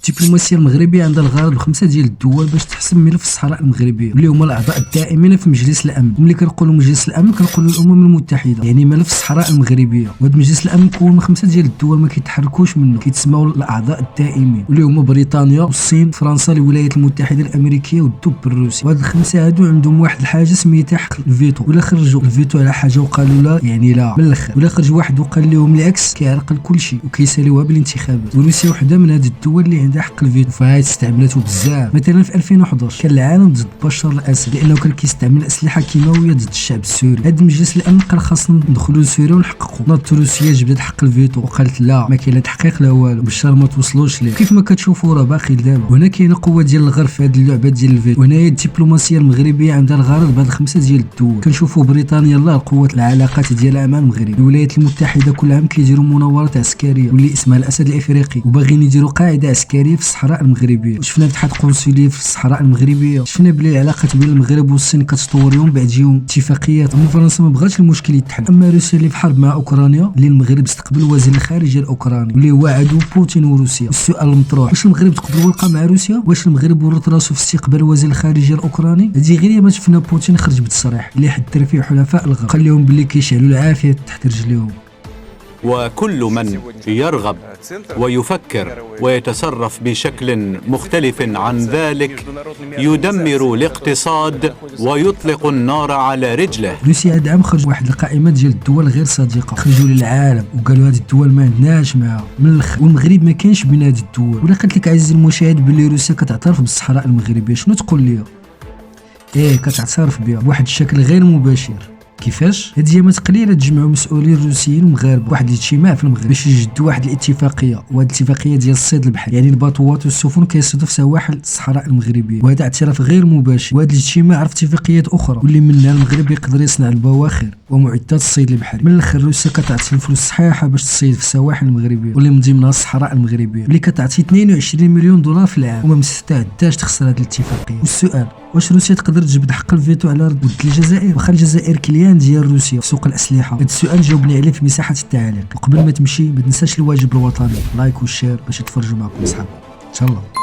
الدبلوماسيه المغربيه عندها الغرض بخمسه ديال الدول باش تحسم ملف الصحراء المغربيه واللي هما الاعضاء الدائمين في مجلس الامن. وملي كنقولوا مجلس الامن كنقولوا الامم المتحده، يعني ملف الصحراء المغربيه. وهذا مجلس الامن مكون من خمسه ديال الدول ما كيتحركوش منه، كيتسموا الاعضاء الدائمين واللي هما بريطانيا والصين فرنسا الولايات المتحده الامريكيه والدب الروسي. وهاد الخمسه هادو عندهم واحد الحاجه سميتها حق الفيتو، ولا خرجوا الفيتو على حاجه وقالوا لا يعني لا من الاخر، ولا خرج واحد وقال لهم العكس كيعرقل كل شيء وكيساليوها بالانتخابات. وروسيا وحده من هاد الدول اللي عندها حق الفيتو، فهاد استعملته بزاف. مثلا في 2011 كان العالم ضد بشار الاسد لانه كان كيستعمل اسلحه كيماويه ضد الشعب السوري. هاد مجلس الامن قال خاصنا ندخلوا لسوريا ونحققوا. ناضت روسيا جبدت حق الفيتو وقالت لا ما كاين لا تحقيق لا والو، بشار ما توصلوش ليه. كيف ما كتشوفوا راه باقي دابا. وهنا كاينه قوه ديال الغرب في هاد اللعبه ديال الفيتو. وهنايا الدبلوماسيه المغربيه عندها الغرض بهاد الخمسه ديال الدول. كنشوفوا بريطانيا الله قوه العلاقات ديالها مع المغرب. الولايات المتحده كل عام كيديروا مناورات عسكريه واللي اسمها الاسد الافريقي، وباغيين يديروا قاعده عسكريه في الصحراء المغربيه. وشفنا فتحات قنصليه في الصحراء المغربيه. شفنا بلي العلاقات بين المغرب والصين كتطور يوم بعد يوم اتفاقيات. اما فرنسا ما بغاتش المشكل يتحل. اما روسيا اللي في حرب مع اوكرانيا اللي المغرب استقبل وزير الخارجيه الاوكراني واللي هو عدو بوتين وروسيا. السؤال المطروح واش المغرب تقدر يلقى مع روسيا؟ واش المغرب ورط راسو في استقبال وزير الخارجيه الاوكراني؟ هذه غير ما شفنا بوتين خرج بتصريح اللي حذر فيه حلفاء الغرب، قال لهم باللي كيشعلوا العافيه تحت رجليهم. وكل من يرغب ويفكر ويتصرف بشكل مختلف عن ذلك يدمر الاقتصاد ويطلق النار على رجله. روسيا هذا العام خرج واحد القائمه ديال الدول غير صديقه، خرجوا للعالم وقالوا هذه الدول ما عندناش معها من الاخر، والمغرب ما كاينش بين هذه الدول. ولا قلت لك عزيزي المشاهد باللي روسيا كتعترف بالصحراء المغربيه، شنو تقول لي؟ كتعترف بها بواحد الشكل غير مباشر. كيفاش؟ هاد ايامات قليله تجمعوا مسؤولين روسيين ومغاربه واحد الاجتماع في المغرب باش يجدوا واحد الاتفاقيه، وهاد الاتفاقيه ديال الصيد البحري، يعني الباطوات والسفن كيصيدوا في سواحل الصحراء المغربيه، وهذا اعتراف غير مباشر. وهاد الاجتماع عرف اتفاقيات اخرى واللي منها المغرب يقدر يصنع البواخر ومعدات الصيد البحري. من الاخر روسيا كتعطي الفلوس الصحيحه باش تصيد في السواحل المغربيه واللي من ضمنها الصحراء المغربيه اللي كتعطي 22 مليون دولار في العام وما مستعداش تخسر هاد الاتفاقيه. والسؤال واش روسيا تقدر تجبد حق الفيتو على رد الجزائر؟ واخا الجزائر كليان ديال روسيا في سوق الاسلحه. هذا السؤال جاوبني عليه في مساحه التعليق. وقبل ما تمشي ما تنساش الواجب الوطني لايك والشير باش يتفرجوا معكم اصحاب ان شاء الله.